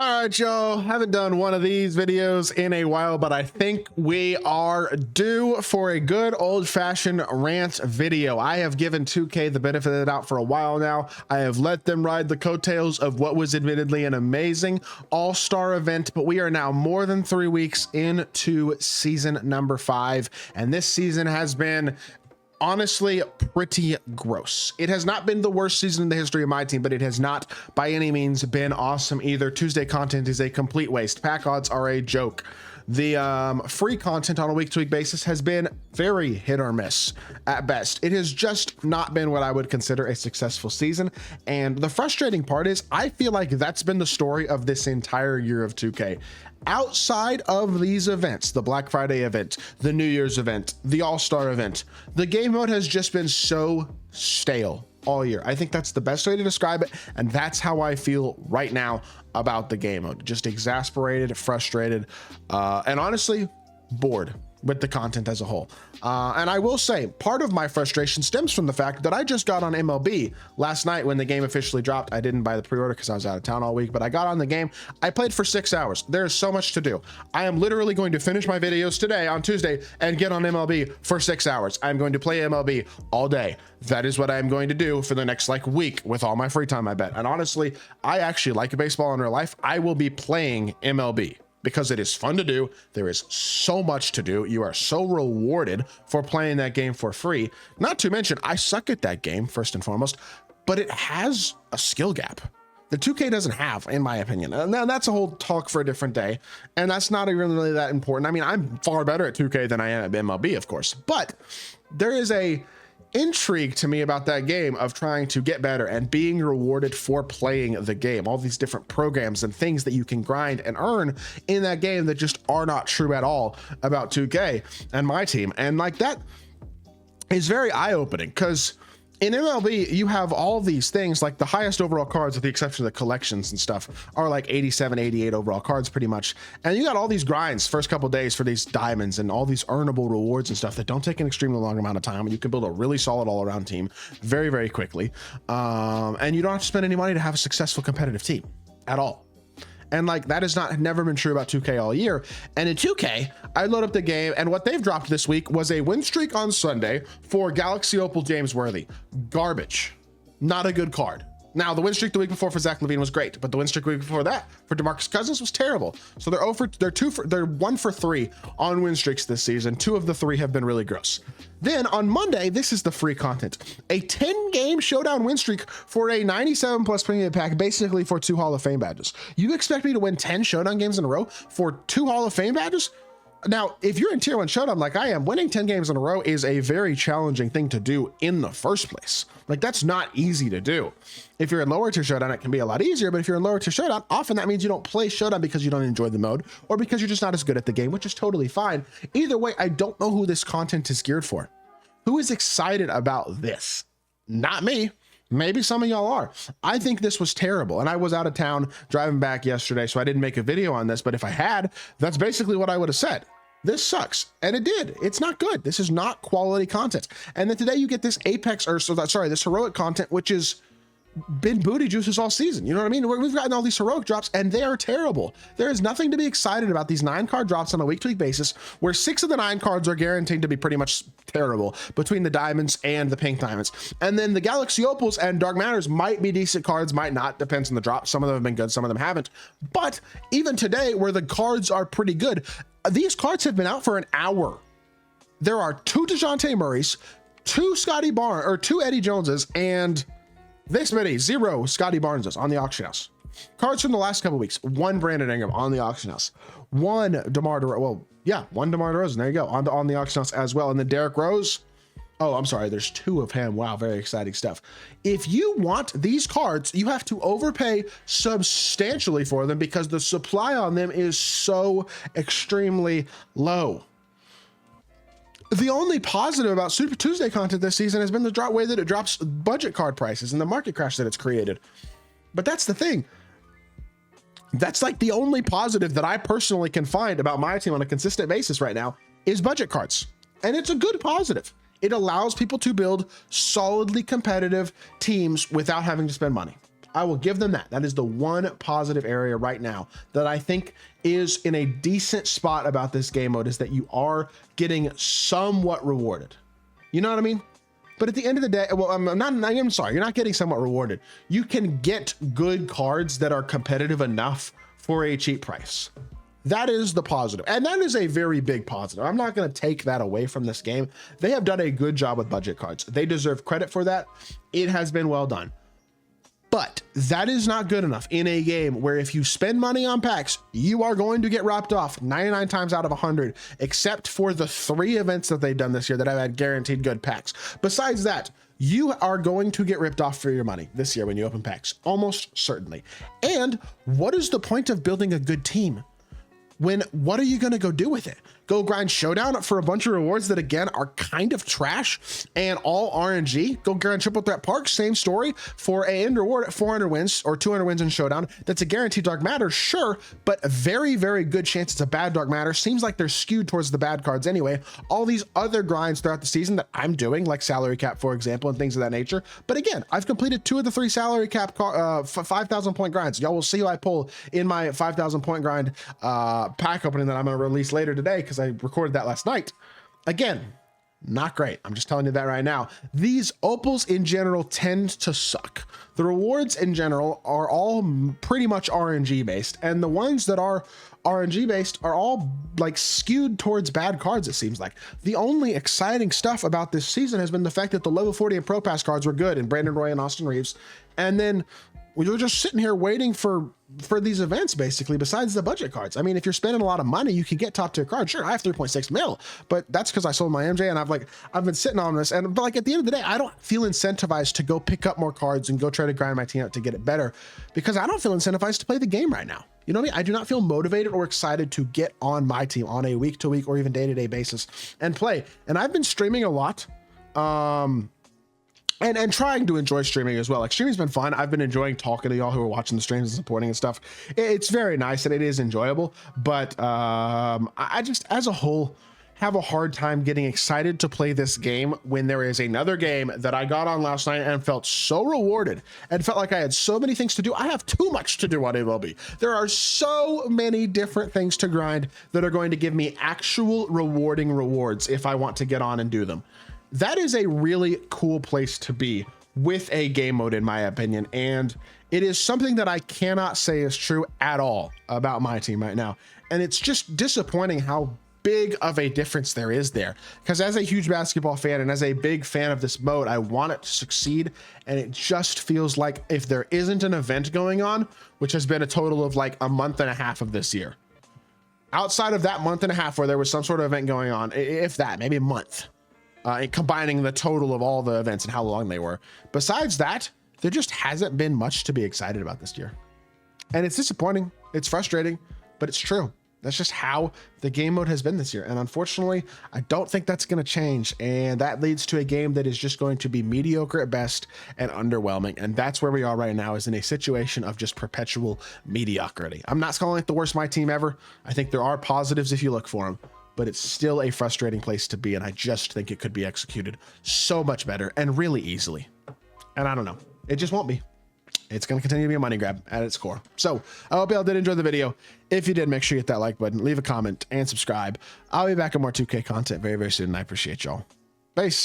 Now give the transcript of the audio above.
All right, y'all, haven't done one of these videos in a while, but I think we are due for a good old-fashioned rant video. I have given 2K the benefit of the doubt for a while now. I have let them ride the coattails of what was admittedly an amazing all-star event, but we are now more than 3 weeks into season number 5, and this season has been honestly pretty gross. It has not been the worst season in the history of my team, but it has not by any means been awesome either. Tuesday content is a complete waste. Pack odds are a joke. The free content on a week-to-week basis has been very hit or miss at best. It has just not been what I would consider a successful season. And the frustrating part is I feel like that's been the story of this entire year of 2K. Outside of these events, the Black Friday event, the New Year's event, the All-Star event, the game mode has just been so stale all year. I think that's the best way to describe it, and that's how I feel right now about the game mode. Just exasperated, frustrated, and honestly bored with the content as a whole. And I will say part of my frustration stems from the fact that I just got on MLB last night when the game officially dropped. I didn't buy the pre-order because I was out of town all week, but I got on the game. I played for 6 hours. There's so much to do. I am literally going to finish my videos today on Tuesday and get on MLB for 6 hours. I'm going to play MLB all day. That is what I'm going to do for the next week with all my free time, I bet. And honestly, I actually like baseball in real life. I will be playing MLB because it is fun to do. There is so much to do. You are so rewarded for playing that game for free. Not to mention, I suck at that game, first and foremost, but it has a skill gap that 2K doesn't have, in my opinion. And that's a whole talk for a different day. And that's not even really that important. I mean, I'm far better at 2K than I am at MLB, of course, but there is a intrigue to me about that game of trying to get better and being rewarded for playing the game. All these different programs and things that you can grind and earn in that game that just are not true at all about 2K and my team. And that is very eye-opening because in MLB, you have all these things, like the highest overall cards, with the exception of the collections and stuff, are 87, 88 overall cards pretty much. And you got all these grinds first couple days for these diamonds and all these earnable rewards and stuff that don't take an extremely long amount of time. And you can build a really solid all-around team very, very quickly. And you don't have to spend any money to have a successful competitive team at all. And that has never been true about 2K all year. And in 2K, I load up the game, and what they've dropped this week was a win streak on Sunday for Galaxy Opal James Worthy. Garbage. Not a good card. Now, the win streak the week before for Zach LaVine was great, but the win streak the week before that for DeMarcus Cousins was terrible. So they're 1 for 3 on win streaks this season. 2 of the 3 have been really gross. Then on Monday, this is the free content. A 10-game showdown win streak for a 97 plus premium pack, basically for 2 Hall of Fame badges. You expect me to win 10 showdown games in a row for 2 Hall of Fame badges? Now, if you're in tier 1 showdown like I am, winning 10 games in a row is a very challenging thing to do in the first place. That's not easy to do. If you're in lower tier showdown, it can be a lot easier, but if you're in lower tier showdown, often that means you don't play showdown because you don't enjoy the mode or because you're just not as good at the game, which is totally fine. Either way, I don't know who this content is geared for. Who is excited about this? Not me. Maybe some of y'all are. I think this was terrible, and I was out of town driving back yesterday, so I didn't make a video on this, but if I had, that's basically what I would have said. This sucks, and it did. It's not good. This is not quality content. And then today you get this this heroic content, which has been booty juices all season. You know what I mean? We've gotten all these heroic drops, and they are terrible. There is nothing to be excited about these 9-card drops on a week-to-week basis, where 6 of the 9 cards are guaranteed to be pretty much terrible between the diamonds and the pink diamonds. And then the Galaxy Opals and Dark Matters might be decent cards, might not, depends on the drop. Some of them have been good, some of them haven't. But even today, where the cards are pretty good, these cards have been out for an hour. There are 2 DeJounte Murrays, 2 2 Eddie Joneses, and this many, 0 Scotty Barneses on the auction house. Cards from the last couple weeks, 1 Brandon Ingram on the auction house, 1 DeMar DeRozan, 1 DeMar DeRozan, there you go, on the auction house as well. And then Derrick Rose, oh, I'm sorry, there's 2 of him. Wow, very exciting stuff. If you want these cards, you have to overpay substantially for them because the supply on them is so extremely low. The only positive about Super Tuesday content this season has been the way that it drops budget card prices and the market crash that it's created. But that's the thing. That's the only positive that I personally can find about my team on a consistent basis right now is budget cards. And it's a good positive. It allows people to build solidly competitive teams without having to spend money. I will give them that. That is the one positive area right now that I think is in a decent spot about this game mode, is that you are getting somewhat rewarded. You know what I mean? But at the end of the day, well, I'm sorry, you're not getting somewhat rewarded. You can get good cards that are competitive enough for a cheap price. That is the positive. And that is a very big positive. I'm not going to take that away from this game. They have done a good job with budget cards. They deserve credit for that. It has been well done. But that is not good enough in a game where if you spend money on packs, you are going to get ropped off 99 times out of 100, except for the 3 events that they've done this year that have had guaranteed good packs. Besides that, you are going to get ripped off for your money this year when you open packs, almost certainly. And what is the point of building a good team when what are you going to go do with it? Go grind Showdown for a bunch of rewards that again are kind of trash and all RNG. Go grind Triple Threat Park, same story, for a end reward at 400 wins or 200 wins in Showdown. That's a guaranteed Dark Matter, sure, but a very, very good chance it's a bad Dark Matter. Seems like they're skewed towards the bad cards anyway. All these other grinds throughout the season that I'm doing, like Salary Cap, for example, and things of that nature. But again, I've completed 2 of the 3 Salary Cap 5,000 point grinds. Y'all will see who I pull in my 5,000 point grind pack opening that I'm going to release later today, because I recorded that last night. Again, not great. I'm just telling you that right now. These opals in general tend to suck. The rewards in general are all pretty much RNG based, and the ones that are RNG based are all like skewed towards bad cards, it seems like. The only exciting stuff about this season has been the fact that the level 40 and Pro Pass cards were good in Brandon Roy and Austin Reeves, and then we were just sitting here waiting for these events, basically, besides the budget cards. I mean, if you're spending a lot of money, you can get top tier cards. Sure, I have 3.6 mil, but that's because I sold my MJ and I've been sitting on this. But like at the end of the day, I don't feel incentivized to go pick up more cards and go try to grind my team out to get it better, because I don't feel incentivized to play the game right now. You know what I mean? I do not feel motivated or excited to get on my team on a week to week or even day to day basis and play. And I've been streaming a lot. And trying to enjoy streaming as well. Like, streaming's been fun. I've been enjoying talking to y'all who are watching the streams and supporting and stuff. It's very nice and it is enjoyable, but I just, as a whole, have a hard time getting excited to play this game when there is another game that I got on last night and felt so rewarded and felt like I had so many things to do. I have too much to do on MLB. There are so many different things to grind that are going to give me actual rewarding rewards if I want to get on and do them. That is a really cool place to be with a game mode, in my opinion. And it is something that I cannot say is true at all about my team right now. And it's just disappointing how big of a difference there is there. Because as a huge basketball fan and as a big fan of this mode, I want it to succeed. And it just feels like if there isn't an event going on, which has been a total of like a month and a half of this year, outside of that month and a half where there was some sort of event going on, if that, maybe a month, combining the total of all the events and how long they were. Besides that, there just hasn't been much to be excited about this year. And it's disappointing. It's frustrating, but it's true. That's just how the game mode has been this year. And unfortunately, I don't think that's going to change. And that leads to a game that is just going to be mediocre at best and underwhelming. And that's where we are right now, is in a situation of just perpetual mediocrity. I'm not calling it the worst my team ever. I think there are positives if you look for them, but it's still a frustrating place to be. And I just think it could be executed so much better and really easily. And I don't know, it just won't be. It's going to continue to be a money grab at its core. So I hope y'all did enjoy the video. If you did, make sure you hit that like button, leave a comment, and subscribe. I'll be back with more 2K content very, very soon, and I appreciate y'all. Peace.